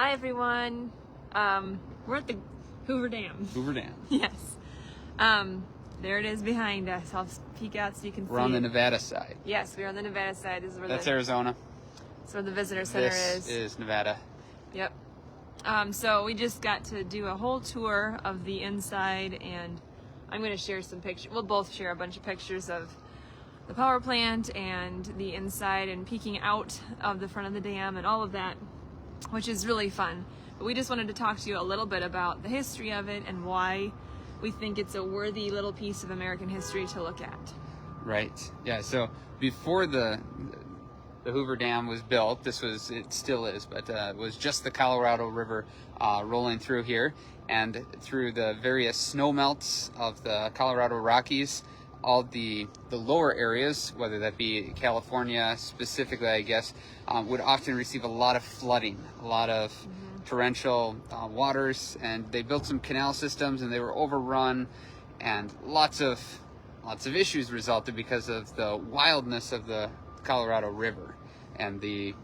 Hi everyone. We're at the Hoover Dam. Hoover Dam. Yes. There it is behind us. I'll peek out so you can see. We're on the Nevada side. Yes, we're on the Nevada side. This is where That's Arizona. That's where the visitor center This is Nevada. Yep. So we just got to do a whole tour of the inside, and I'm going to share some pictures. We'll both share a bunch of pictures of the power plant and the inside and peeking out of the front of the dam and all of that, which is really fun. But we just wanted to talk to you a little bit about the history of it and why we think it's a worthy little piece of American history to look at. Right. Yeah. So before the Hoover Dam was built, it still is, but it was just the Colorado River rolling through here, and through the various snow melts of the Colorado Rockies, all the lower areas, whether that be California specifically, I guess, would often receive a lot of flooding, a lot of torrential waters, and they built some canal systems, and they were overrun, and lots of issues resulted because of the wildness of the Colorado River and the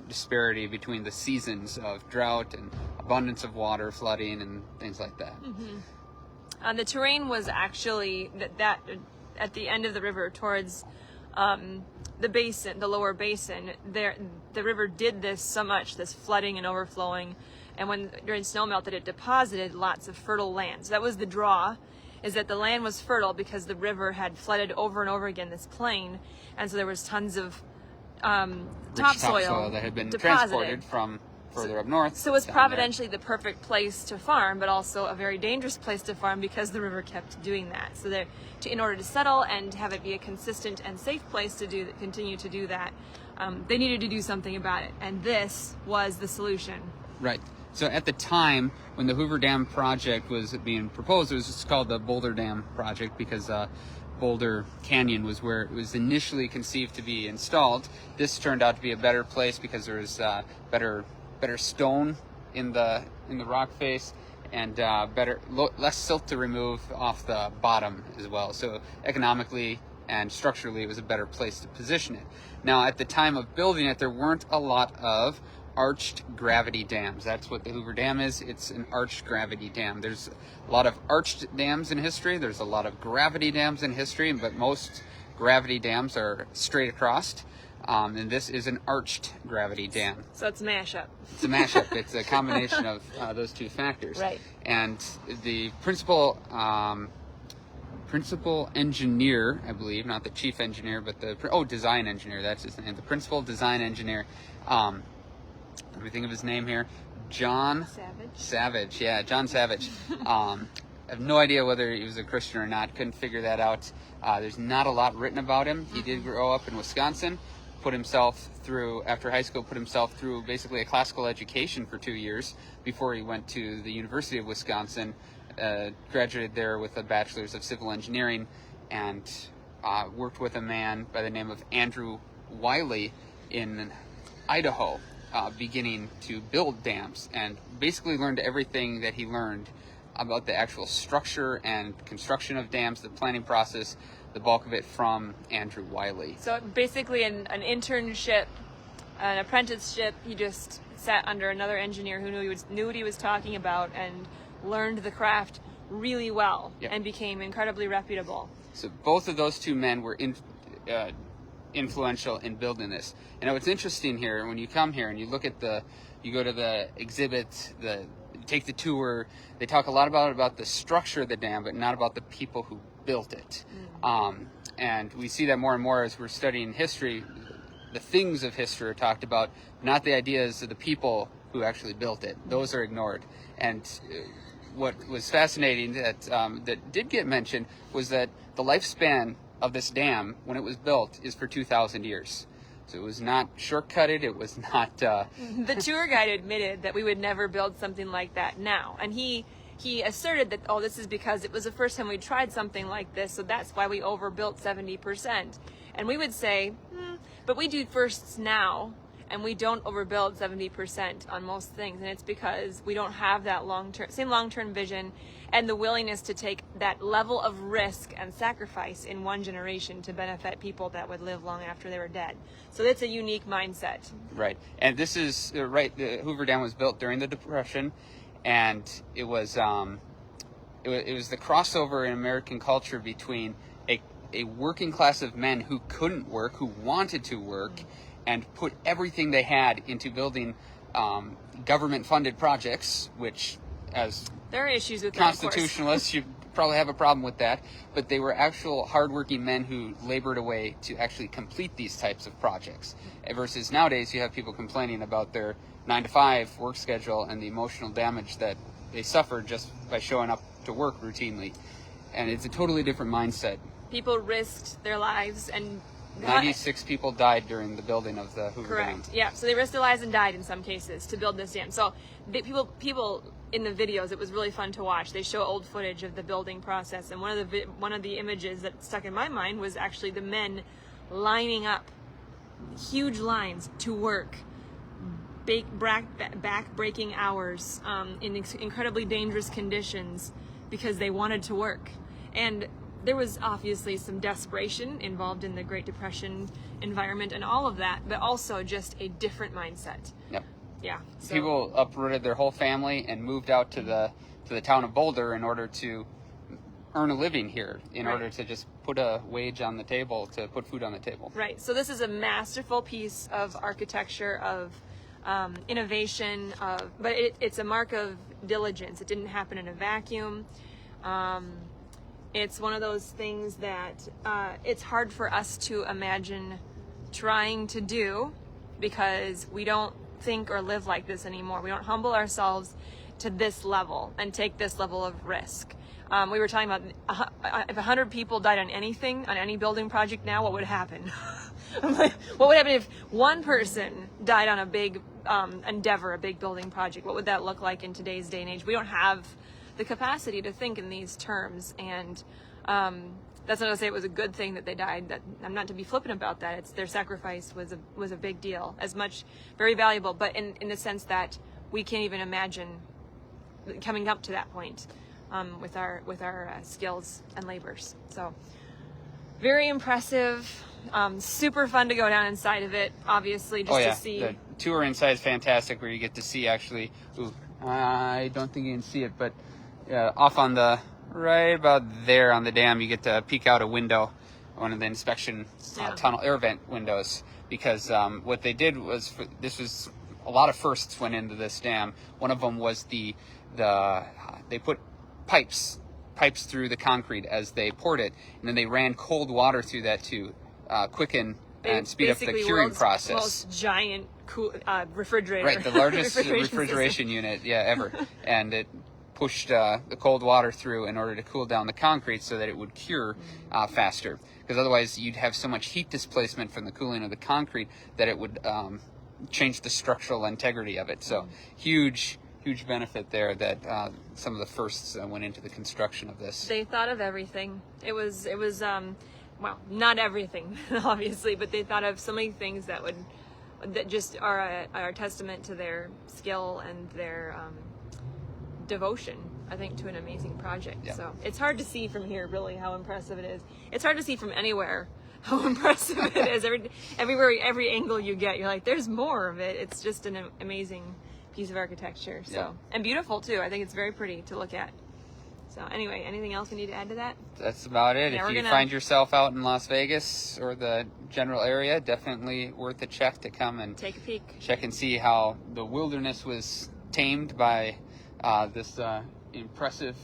disparity between the seasons of drought and abundance of water, flooding, and things like that. The terrain was actually that at the end of the river towards the basin, the lower basin, the river did this so much, this flooding and overflowing, and during snow melt, that it deposited lots of fertile land. So that was the draw, is that the land was fertile because the river had flooded over and over again this plain, and so there was tons of topsoil that had been deposited. Transported from further up north. So it was providentially the perfect place to farm, but also a very dangerous place to farm because the river kept doing that. So in order to settle and have it be a consistent and safe place to continue to do that, they needed to do something about it, and this was the solution. Right. So at the time when the Hoover Dam project was being proposed, it was just called the Boulder Dam project because Boulder Canyon was where it was initially conceived to be installed. This turned out to be a better place because there was better stone in the rock face, and less silt to remove off the bottom as well. So economically and structurally, it was a better place to position it. Now, at the time of building it, there weren't a lot of arched gravity dams. That's what the Hoover Dam is. It's an arched gravity dam. There's a lot of arched dams in history. There's a lot of gravity dams in history, but most gravity dams are straight across. And this is an arched gravity dam. So it's a mashup. It's a mashup. It's a combination of those two factors. Right. And the principal engineer, I believe, not the chief engineer, but design engineer, that's his name. The principal design engineer, let me think of his name here. John Savage. Yeah, John Savage. I have no idea whether he was a Christian or not. Couldn't figure that out. There's not a lot written about him. He did grow up in Wisconsin. After high school, put himself through basically a classical education for 2 years before he went to the University of Wisconsin. Graduated there with a bachelor's of civil engineering, and worked with a man by the name of Andrew Wiley in Idaho, beginning to build dams, and basically learned everything that he learned about the actual structure and construction of dams, the planning process, the bulk of it from Andrew Wiley. So basically an internship, an apprenticeship. He just sat under another engineer who knew what he was talking about and learned the craft really well. Yep. And became incredibly reputable. So both of those two men were influential in building this. And what's interesting here, when you come here and you look at you go to the exhibit, you take the tour, they talk a lot about the structure of the dam, but not about the people who built it. And we see that more and more as we're studying history. The things of history are talked about, not the ideas of the people who actually built it. Those are ignored. And what was fascinating that did get mentioned was that the lifespan of this dam, when it was built, is for 2,000 years. So it was not shortcutted. It was not. The tour guide admitted that we would never build something like that now, and he asserted that this is because it was the first time we tried something like this, so that's why we overbuilt 70%. And we would say, but we do firsts now, and we don't overbuild 70% on most things, and it's because we don't have that long-term vision and the willingness to take that level of risk and sacrifice in one generation to benefit people that would live long after they were dead. So it's a unique mindset. Right, and this is right. The Hoover Dam was built during the Depression, and it was the crossover in American culture between a working class of men who couldn't work, who wanted to work, and put everything they had into building government-funded projects, which, as there are issues with constitutionalists, you probably have a problem with that, but they were actual hardworking men who labored away to actually complete these types of projects. Versus nowadays, you have people complaining about their 9-to-5 work schedule and the emotional damage that they suffer just by showing up to work routinely. And it's a totally different mindset. People risked their lives, and 96 people died during the building of the Hoover Dam. Correct. Yeah. So they risked their lives and died in some cases to build this dam. So people in the videos, it was really fun to watch. They show old footage of the building process, and one of the images that stuck in my mind was actually the men lining up, huge lines to work, back-breaking hours in incredibly dangerous conditions because they wanted to work. And there was obviously some desperation involved in the Great Depression environment and all of that, but also just a different mindset. Yep. Yeah. So. People uprooted their whole family and moved out to the town of Boulder in order to earn a living here, in order to just put a wage on the table, to put food on the table. Right. So this is a masterful piece of architecture, of innovation, but it's a mark of diligence. It didn't happen in a vacuum. It's one of those things that it's hard for us to imagine trying to do because we don't think or live like this anymore. We don't humble ourselves to this level and take this level of risk. We were talking about if 100 people died on anything, on any building project now, what would happen? What would happen if one person died on a big endeavor, a big building project? What would that look like in today's day and age? We don't have the capacity to think in these terms, and that's not to say it was a good thing that they died. That I'm not to be flippant about that. It's their sacrifice was a big deal, as much very valuable, but in the sense that we can't even imagine coming up to that point with our skills and labors. So very impressive. Super fun to go down inside of it, obviously, just to see. The tour inside is fantastic, where you get to see actually. I don't think you can see it, but off on the right about there on the dam, you get to peek out a window, one of the inspection tunnel air vent windows, because what they did was this was a lot of firsts went into this dam. One of them was they put pipes through the concrete as they poured it, and then they ran cold water through that to quicken and speed up the curing process. Most giant refrigerator. Right, the largest refrigeration unit ever, and it pushed the cold water through in order to cool down the concrete so that it would cure faster. Because otherwise, you'd have so much heat displacement from the cooling of the concrete that it would change the structural integrity of it. So huge benefit there that some of the firsts went into the construction of this. They thought of everything. It was well, not everything, obviously, but they thought of so many things that just are a testament to their skill and their devotion, I think, to an amazing project. Yeah. So it's hard to see from here really how impressive it is. It's hard to see from anywhere how impressive it is. Every angle you get, you're like, there's more of it. It's just an amazing piece of architecture. So and beautiful too. I think it's very pretty to look at. So anyway, anything else we need to add to that? That's about it. If you find yourself out in Las Vegas or the general area, definitely worth a check to come and take a peek. Check and see how the wilderness was tamed by this impressive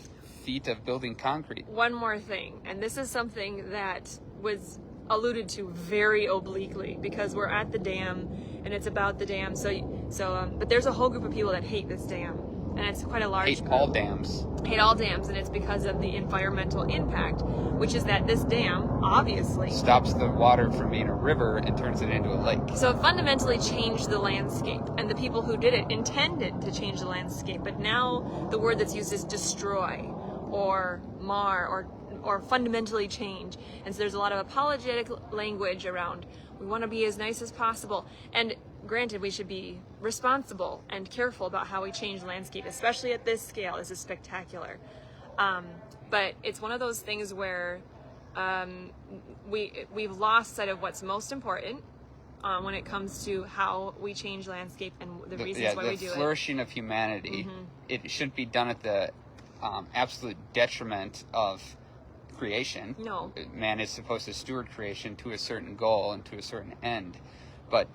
feat of building concrete. One more thing, and this is something that was alluded to very obliquely because we're at the dam and it's about the dam. But there's a whole group of people that hate this dam. And it's quite a large group. All dams. Hate all dams, and it's because of the environmental impact, which is that this dam obviously stops the water from being a river and turns it into a lake. So it fundamentally changed the landscape, and the people who did it intended to change the landscape, but now the word that's used is destroy or mar or fundamentally change. And so there's a lot of apologetic language around we want to be as nice as possible. And granted, we should be responsible and careful about how we change landscape, especially at this scale. This is spectacular. But it's one of those things where we've lost sight of what's most important when it comes to how we change landscape and the reasons why we do it. The flourishing of humanity, it shouldn't be done at the absolute detriment of creation. No. Man is supposed to steward creation to a certain goal and to a certain end. But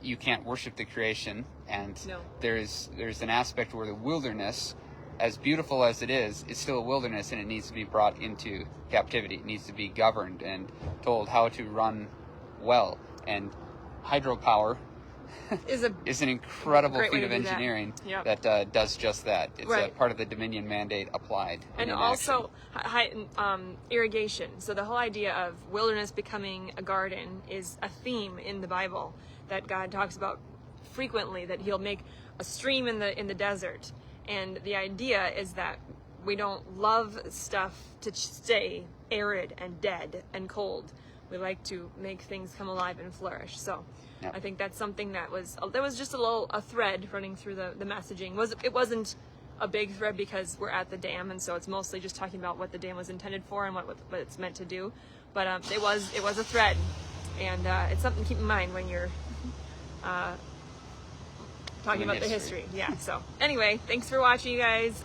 you can't worship the creation, and No. there's an aspect where the wilderness, as beautiful as it is, it's still a wilderness, and it needs to be brought into captivity. It needs to be governed and told how to run well. And hydropower is an incredible feat of engineering that does just that. It's a part of the Dominion mandate applied. And also irrigation. So the whole idea of wilderness becoming a garden is a theme in the Bible that God talks about frequently, that he'll make a stream in the desert. And the idea is that we don't love stuff to stay arid and dead and cold. We like to make things come alive and flourish. So I think that's something that was just a thread running through the messaging. It wasn't a big thread because we're at the dam, and so it's mostly just talking about what the dam was intended for and what it's meant to do. But it was a thread, and it's something to keep in mind when you're talking about the history. Yeah. So anyway, thanks for watching, you guys,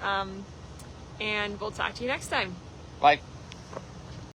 and we'll talk to you next time. Bye.